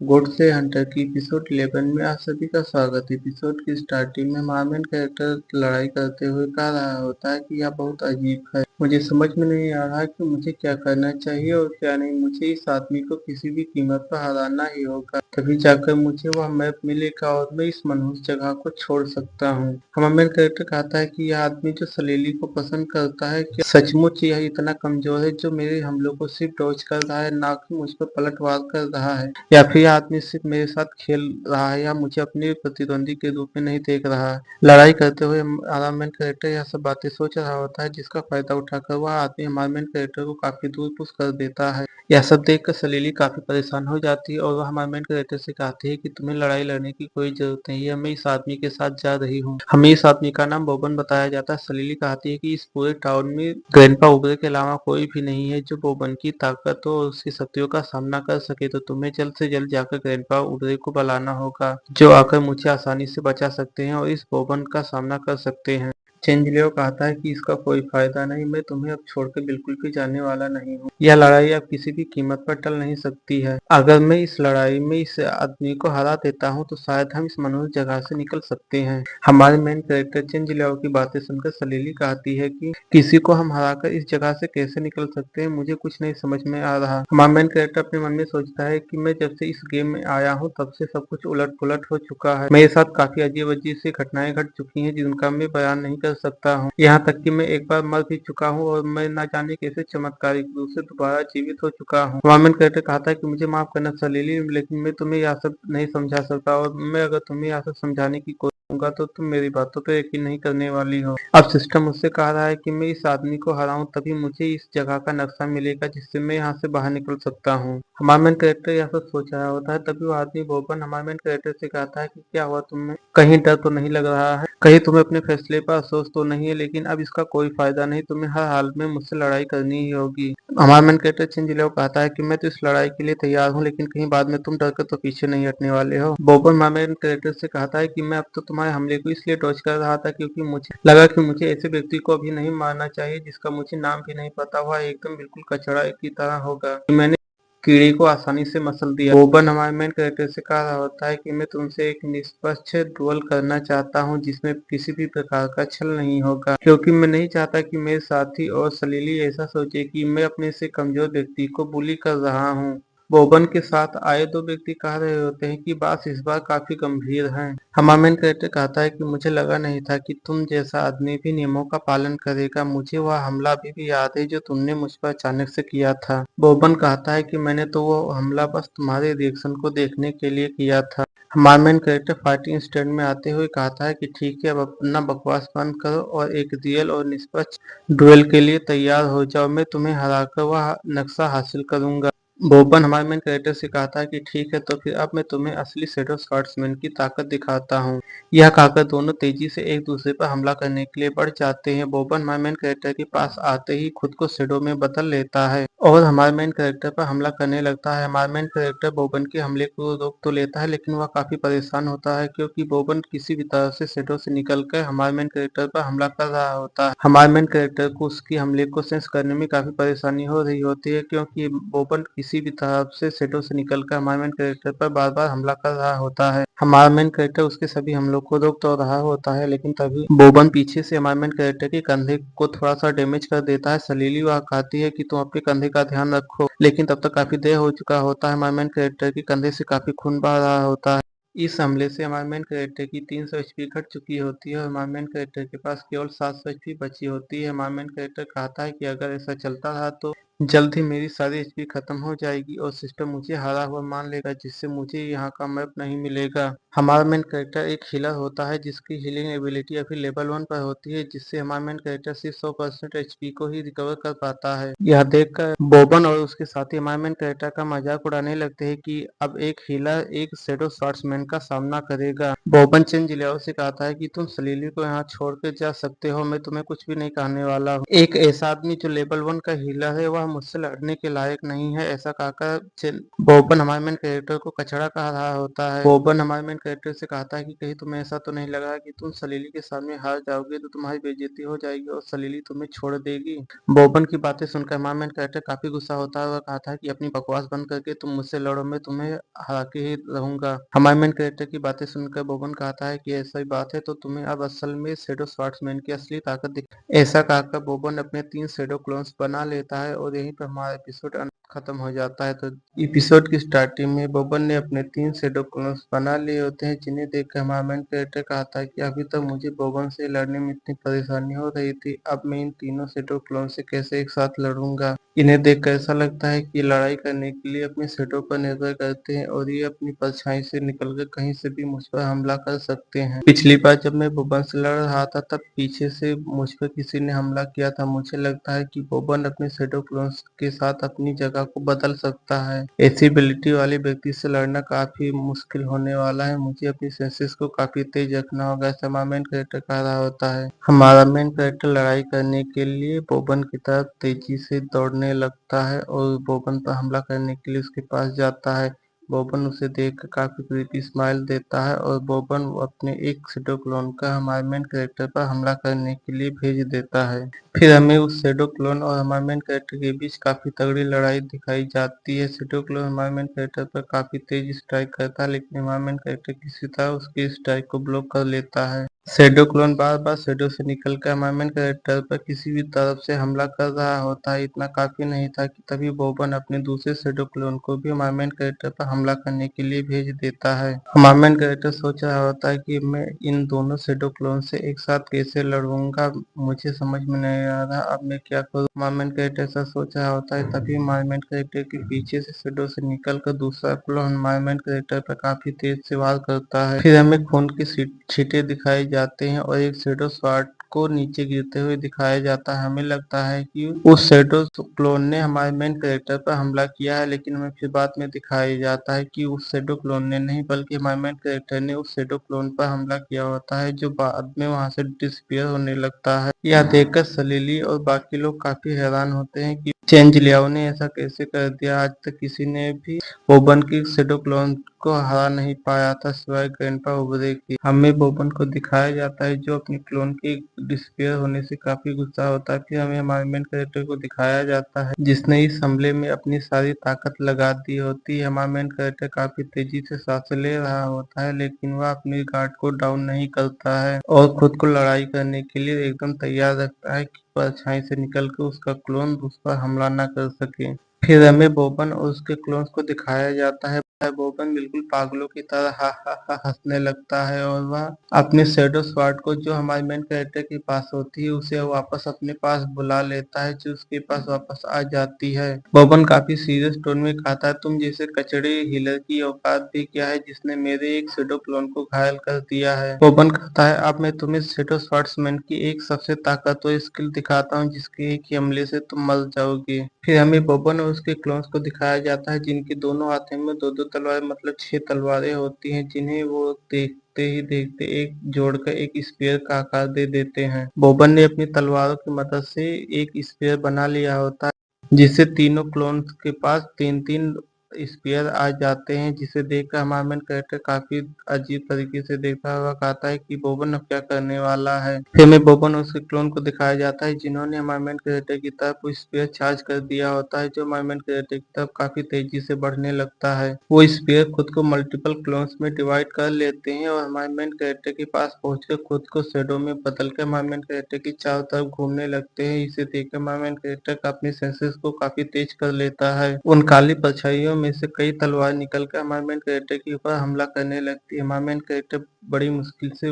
Godse Hunter की episode 11 में आप सभी का स्वागत है। एपिसोड की स्टार्टिंग में मार्मिन कैरेक्टर लड़ाई करते हुए कह रहा होता है कि यह बहुत अजीब है, मुझे समझ में नहीं आ रहा कि मुझे क्या करना चाहिए और क्या नहीं। मुझे इस आदमी को किसी भी कीमत पर हराना ही होगा, तभी जाकर मुझे वह मैप मिलेगा और मैं इस मनहूस जगह को छोड़ सकता हूँ। मार्मिन कैरेक्टर कहता है कि यह आदमी जो सलीली को पसंद करता है, क्या सचमुच यह इतना कमजोर है जो मेरे हमलों को सिर्फ डॉज कर रहा है, ना कि मुझ पर पलटवार कर रहा है, या फिर यह आदमी सिर्फ मेरे साथ खेल रहा है या मुझे अपने प्रतिद्वंदी के रूप में नहीं देख रहा है। लड़ाई करते हुए हमारा कैरेक्टर यह सब बातें सोच रहा होता है, जिसका फायदा उठाकर वह आदमी हमारे कैरेक्टर को काफी दूर पुश कर देता है। यह सब देखकर सलीली काफी परेशान हो जाती है और वह हमारे कैरेक्टर से कहती है कि तुम्हें लड़ाई लड़ने की कोई जरूरत नहीं है, मैं इस आदमी के साथ जा रही हूँ। हमें इस आदमी का नाम बोबन बताया जाता है। सलीली कहती है कि इस पूरे टाउन में ग्रैंडपा उबरे के अलावा कोई भी नहीं है जो बोबन की ताकत और उसकी शक्तियों का सामना कर सके, तो तुम्हें जल्द से जल्द जाकर ग्रैंडपा उबरे को बुलाना होगा, जो आकर मुझे आसानी से बचा सकते हैं और इस बोबन का सामना कर सकते हैं। चेंजलियो कहता है कि इसका कोई फायदा नहीं, मैं तुम्हें अब छोड़कर बिल्कुल भी जाने वाला नहीं हूँ। यह लड़ाई अब किसी भी कीमत पर टल नहीं सकती है। अगर मैं इस लड़ाई में इस आदमी को हरा देता हूँ तो शायद हम इस मनहूस जगह से निकल सकते हैं। हमारे मेन कैरेक्टर चेंजलियो की बातें सुनकर सलीली कहती है कि किसी को हम हराकर इस जगह से कैसे निकल सकते हैं, मुझे कुछ नहीं समझ में आ रहा। हमारा मेन कैरेक्टर अपने मन में सोचता है कि मैं जब से इस गेम में आया हूँ तब से सब कुछ उलट पुलट हो चुका है। मेरे साथ काफी अजीब अजीब सी घटनाएं घट चुकी हैं जिनका मैं बयान नहीं कर सकता हूँ। यहाँ तक कि मैं एक बार मर भी चुका हूँ और मैं न जाने कैसे चमत्कारिक रूप से दोबारा जीवित हो चुका हूँ। हमारा मेन कैरेक्टर कहता है कि मुझे माफ करना सलीली, लेकिन मैं तुम्हें यह सब नहीं समझा सकता और मैं अगर तुम्हें यह सब समझाने की होगा तो तुम मेरी बातों पर यकीन नहीं करने वाली हो। अब सिस्टम मुझसे कह रहा है कि मैं इस आदमी को हराऊं तभी मुझे इस जगह का नक्शा मिलेगा जिससे मैं यहाँ से बाहर निकल सकता हूँ। हमारा मेन कैरेक्टर यह सब सोच रहा होता है, तभी वो आदमी बोबन हमारे मेन कैरेक्टर से कहता है कि क्या हुआ, तुम्हें कहीं डर तो नहीं लग रहा है, कहीं तुम्हें अपने फैसले पर अफसोस तो नहीं है, लेकिन अब इसका कोई फायदा नहीं, तुम्हें हर हाल में मुझसे लड़ाई करनी ही होगी। हमारा मेन कैरेक्टर चिंजिलो कहता है कि मैं तो इस लड़ाई के लिए तैयार हूँ, लेकिन कहीं बाद में तुम डर कर तो पीछे नहीं हटने वाले हो। बोबन हमारे मेन कैरेक्टर से कहता है कि मैं अब तो तुम्हारे हमले को इसलिए डॉज कर रहा था क्योंकि मुझे लगा कि मुझे ऐसे व्यक्ति को अभी नहीं मारना चाहिए जिसका मुझे नाम भी नहीं पता, हुआ एकदम बिल्कुल कचड़ा की तरह होगा। मैंने कीड़े को आसानी से मसल दिया। बोबन हमारे मेन कैरेक्टर से कह रहा होता है कि मैं तुमसे एक निष्पक्ष डुएल करना चाहता हूँ जिसमें किसी भी प्रकार का छल नहीं होगा, क्योंकि मैं नहीं चाहता कि मेरे साथी और सलीली ऐसा सोचे कि मैं अपने से कमजोर व्यक्ति को बुली कर रहा हूँ। बोबन के साथ आए दो व्यक्ति कह रहे होते हैं कि बात इस बार काफी गंभीर है। हमारा मेन कैरेक्टर कहता है कि मुझे लगा नहीं था कि तुम जैसा आदमी भी नियमों का पालन करेगा, मुझे वह हमला भी याद है जो तुमने मुझ पर अचानक से किया था। बोबन कहता है कि मैंने तो वो हमला बस तुम्हारे रिएक्शन को देखने के लिए किया था। हमारा मेन कैरेक्टर फाइटिंग स्टैंड में आते हुए कहता है कि ठीक है, अब अपना बकवास बंद करो और एक रियल और निष्पक्ष डुएल के लिए तैयार हो जाओ, मैं तुम्हें हराकर वह नक्शा हासिल करूंगा। बोबन हमारे मेन कैरेक्टर से कहता है कि ठीक है, तो फिर अब मैं तुम्हें असली शैडो स्वॉर्ड्समैन की ताकत दिखाता हूँ। यह कहकर दोनों तेजी से एक दूसरे पर हमला करने के लिए बढ़ जाते हैं। बोबन हमारे मेन कैरेक्टर के पास आते ही खुद को शैडो में बदल लेता है और हमारे मेन कैरेक्टर पर हमला करने लगता है। हमारा मेन कैरेक्टर बोबन के हमले को रोक तो लेता है, लेकिन वह काफी परेशान होता है क्योंकि बोबन किसी भी तरह से शैडो से निकलकर हमारे मेन कैरेक्टर पर हमला कर रहा होता है। हमारे मेन कैरेक्टर को उसकी हमले को सेंस करने में काफी परेशानी हो रही होती है क्योंकि बोबन किसी भी तरह से शैडो से निकलकर हमारे मेन कैरेक्टर पर बार बार हमला कर रहा होता है। हमारा मेन कैरेक्टर उसके सभी हमलों को रोक तो रहा होता है, लेकिन तभी बोबन पीछे से हमारे मेन कैरेक्टर के कंधे को थोड़ा सा डैमेज कर देता है। सलीली वह कहती है कि तुम अपने कंधे का ध्यान रखो, लेकिन तब तक काफी देर हो चुका होता है। हमारे मेन कैरेक्टर के कंधे से काफी खून बह रहा होता है। इस हमले से हमारे मेन कैरेक्टर की 300 एचपी घट चुकी होती है और हमारे मेन कैरेक्टर के पास केवल 700 एचपी बची होती है। हमारा मेन कैरेक्टर कहता है कि अगर ऐसा चलता रहा तो जल्द ही मेरी सारी एचपी खत्म हो जाएगी और सिस्टम मुझे हारा हुआ मान लेगा, जिससे मुझे यहाँ का मैप नहीं मिलेगा। हमारा मेन कैरेक्टर एक हीलर होता है जिसकी हीलिंग एबिलिटी अभी लेवल 1 पर होती है, जिससे हमारा मेन कैरेक्टर सिर्फ 100% एचपी को ही रिकवर कर पाता है। यह देखकर बोबन और उसके साथी हमारे मेन कैरेक्टर का मजाक उड़ाने लगते हैं कि अब एक हीलर एक शैडो स्वॉर्ड्समैन का सामना करेगा। बोबन चेंजिलियाओ से कहता है कि तुम सलीली को यहाँ छोड़ कर जा सकते हो, मैं तुम्हें कुछ भी नहीं कहने वाला हूँ। एक ऐसा आदमी जो लेवल 1 का हीलर है वह मुझसे लड़ने के लायक नहीं है, ऐसा कहकर बोबन हमारे मेन कैरेक्टर को कचड़ा कह रहा होता है। बोबन हमारे मेन कैरेक्टर से कहता है कि कहीं तुम्हें ऐसा तो नहीं लगा कि तुम सलीली के सामने हार जाओगे तो तुम्हारी बेइज्जती हो जाएगी और सलीली तुम्हें छोड़ देगी। बोबन की बातें सुनकर हमारा मेन कैरेक्टर काफी गुस्सा होता है और कहता है कि अपनी बकवास बंद करके तुम मुझसे लड़ो, मैं तुम्हें हरा के ही रहूंगा। हमारे मेन कैरेक्टर की बातें सुनकर बोबन कहता है कि ऐसा ही बात है तो तुम्हें अब असल में शैडो स्वॉर्ड्समैन की असली ताकत दिख। ऐसा कहकर बोबन अपने 3 शैडो क्लोन्स बना लेता है और यहीं पर हमारा एपिसोड खत्म हो जाता है। तो एपिसोड की स्टार्टिंग में बोबन ने अपने 3 शैडो क्लोन्स बना लिए होते हैं, जिन्हें देखकर हमारा मेन कैरेक्टर कहता है कि अभी तक मुझे बोबन से लड़ने में इतनी परेशानी हो रही थी, अब मैं इन तीनों शैडो क्लोन से कैसे एक साथ लड़ूंगा। इन्हें देखकर ऐसा लगता है कि लड़ाई करने के लिए अपने शैडो पर निर्भर करते हैं और ये अपनी परछाई से निकलकर कहीं से भी मुझ पर हमला कर सकते हैं। पिछली बार जब मैं बोबन से लड़ रहा था तब पीछे से मुझ पर किसी ने हमला किया था। मुझे लगता है कि बोबन अपने शैडो क्लोन्स के साथ अपनी जगह को बदल सकता है। ऐसी एबिलिटी वाले व्यक्ति से लड़ना काफी मुश्किल होने वाला है, मुझे अपनी सेंसेस को काफी तेज रखना होगा, ऐसा हमारा मेन कैरेक्टर कह रहा होता है। हमारा मेन कैरेक्टर लड़ाई करने के लिए बोबन की तरफ तेजी से दौड़ने लगता है और बोबन पर हमला करने के लिए उसके पास जाता है। बोबन उसे देखकर काफी क्रीपी स्माइल देता है और बोबन अपने एक शैडो क्लोन का हमारे मेन कैरेक्टर पर हमला करने के लिए भेज देता है। फिर हमें उस शैडो क्लोन और हमारे मेन कैरेक्टर के बीच काफी तगड़ी लड़ाई दिखाई जाती है। शैडो क्लोन हमारे मेन कैरेक्टर पर काफी तेज स्ट्राइक करता है, लेकिन हमारा मेन कैरेक्टर किसी तरह उसकी स्ट्राइक को ब्लॉक कर लेता है। शैडो क्लोन बार बार शैडो से निकलकर हमारे मेन कैरेक्टर पर किसी भी तरफ से हमला कर रहा होता है। इतना काफी नहीं था कि तभी बोबन अपने दूसरे शैडो क्लोन को भी हमारे मेन कैरेक्टर पर हमला करने के लिए भेज देता है। हमारा मेन कैरेक्टर सोच रहा होता है कि मैं इन दोनों शैडो क्लोन से एक साथ कैसे लड़ूंगा, मुझे समझ में नहीं आ रहा अब मैं क्या करूं। हमारा मेन कैरेक्टर ऐसा सोच रहा होता है तभी हमारे मेन कैरेक्टर के पीछे से शैडो से निकलकर दूसरा क्लोन हमारे मेन कैरेक्टर पर काफी तेज से वार करता है। फिर हमें खून की छींटे दिखाई जाते हैं और एक शैडो स्वॉर्ड को नीचे गिरते हुए दिखाया जाता है। हमें लगता है कि उस शैडो क्लोन ने हमारे मेन कैरेक्टर पर हमला किया है, लेकिन हमें फिर बाद में दिखाया जाता है कि उस शैडो क्लोन ने नहीं बल्कि हमारे मेन कैरेक्टर ने उस शैडो क्लोन पर हमला किया होता है, जो बाद में वहां से डिसअपीयर होने लगता है। यह देखकर सलीली और बाकी लोग काफी हैरान होते हैं कि चेंज लियाओ ने ऐसा कैसे कर दिया। आज तक किसी ने भी बोबन की शैडो क्लोन को हरा नहीं पाया था सिवाय ग्रैंडपा ओबरे की। हमें बोबन को दिखाया जाता है जो अपने क्लोन के डिसअपीयर होने से काफी गुस्सा होता है। फिर हमें हमारे मेन कैरेक्टर को दिखाया जाता है जिसने इस हमले में अपनी सारी ताकत लगा दी होती है। हमारा मेन कैरेक्टर काफी तेजी से सांसें ले रहा होता है, लेकिन वह अपनी गार्ड को डाउन नहीं करता है और खुद को लड़ाई करने के लिए एकदम तैयार रखता है कि परछाई से निकलकर उसका क्लोन उस पर हमला न कर सके। फिर हमें बोबन और उसके क्लोन्स को दिखाया जाता है। बोबन बिल्कुल पागलों की तरह हा हा हा हंसने लगता है और वह अपने शैडो स्वॉर्ड को जो हमारे मेन कैरेक्टर के पास होती है उसे वापस अपने पास बुला लेता है, जो उसके पास वापस आ जाती है। बोबन काफी सीरियस टोन में कहता है, तुम जैसे कचड़े हीलर की औकात भी क्या है जिसने मेरे एक शैडो क्लोन को घायल कर दिया है। बोबन कहता है, अब मैं तुम्हें शैडो स्वॉर्ड्समैन की एक सबसे ताकतवर स्किल दिखाता हूँ जिसके एक ही हमले से तुम मर जाओगे। फिर हमें बोबन और उसके क्लोन्स को दिखाया जाता है जिनके दोनों हाथों में दो दो तलवार मतलब 6 तलवारें होती हैं, जिन्हें वो देखते ही देखते एक जोड़कर एक स्पीयर का आकार दे देते हैं। बोबन ने अपनी तलवारों की मदद से एक स्पीयर बना लिया होता है जिससे तीनों क्लोन्स के पास 3-3 स्पीयर आ जाते हैं, जिसे देखकर हमारा मेन कैरेक्टर काफी अजीब तरीके से देखता हुआ कहता है कि बोबन अब क्या करने वाला है। फिर में बोबन और उसके क्लोन को दिखाया जाता है जिन्होंने हमारे मेन कैरेक्टर की तरफ स्पीयर चार्ज कर दिया होता है, जो हमारे मेन कैरेक्टर की तरफ काफी तेजी से बढ़ने लगता है। वो स्पीयर खुद को मल्टीपल क्लोन्स में डिवाइड कर लेते हैं और हमारे मेन कैरेक्टर के पास पहुंचकर खुद को शैडो में बदलकर हमारे मेन कैरेक्टर की चारों तरफ घूमने लगते हैं। इसे देखकर हमारे मेन कैरेक्टर अपनी सेंसेस को काफी तेज कर लेता है। उन काली परछाइयों में से कई तलवार निकलकर हमारे मेन कैरेक्टर के ऊपर हमला करने लगती है। हमारा मेन कैरेक्टर बड़ी मुश्किल से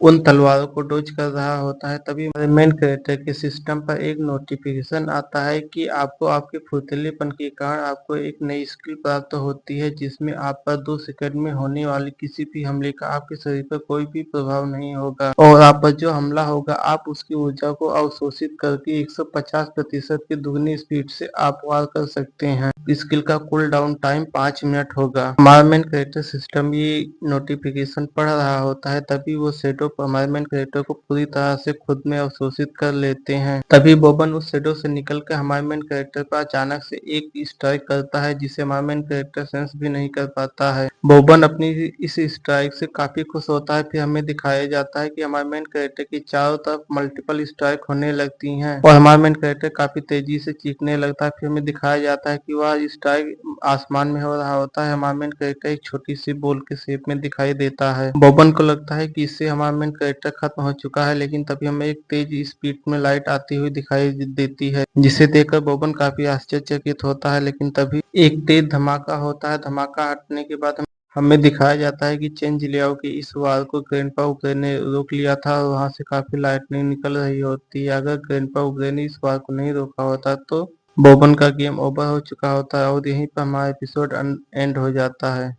उन तलवारों को डॉज कर रहा होता है, तभी हमारे मेन कैरेक्टर के सिस्टम पर एक नोटिफिकेशन आता है कि आपको आपके फुर्तीलेपन के कारण आपको एक नई स्किल प्राप्त होती है, जिसमें आप पर 2 सेकंड में होने वाले किसी भी हमले का आपके शरीर पर कोई भी प्रभाव नहीं होगा और आप पर जो हमला होगा आप उसकी ऊर्जा को अवशोषित करके 150% की दुगनी स्पीड से आप वार कर सकते हैं। स्किल का कूल डाउन टाइम 5 मिनट होगा। हमारा मेन कैरेक्टर सिस्टम ये नोटिफिकेशन पढ़ रहा होता है, तभी वो शैडो हमारे मेन कैरेक्टर को पूरी तरह से खुद में अवशोषित कर लेते हैं। तभी बॉबन उस शैडो से निकलकर हमारे मेन कैरेक्टर पर अचानक से एक स्ट्राइक करता है, जिसे हमारा मेन कैरेक्टर सेंस भी नहीं कर पाता है। बॉबन अपनी इस स्ट्राइक से काफी खुश होता है। फिर हमें दिखाया जाता है कि हमारे मेन कैरेक्टर की चारों तरफ मल्टीपल स्ट्राइक होने लगती हैं और हमारा मेन कैरेक्टर काफी तेजी से चीखने लगता है। फिर हमें दिखाया जाता है कि वह स्ट्राइक आसमान में हो रहा होता है। हमारा मेन कैरेक्टर एक छोटी सी बॉल के शेप में दिखाई देता है। बॉबन को लगता है कि इससे हमारा मेन कैरेक्टर खत्म हो चुका है, लेकिन तभी हमें एक तेज स्पीड में लाइट आती हुई दिखाई देती है, जिसे देखकर बॉबन काफी आश्चर्यचकित होता है। लेकिन तभी एक तेज धमाका होता है। धमाका हटने के बाद हमें दिखाया जाता है कि चेन जिलियाओ के इस वार को ग्रैंडपा उग्रे ने रोक लिया था और वहां से काफी लाइटनिंग निकल रही होती है। अगर ग्रैंडपा उग्रे ने इस वार को नहीं रोका होता तो बॉबन का गेम ओवर हो चुका होता है और यहीं पर हमारा एपिसोड एंड हो जाता है।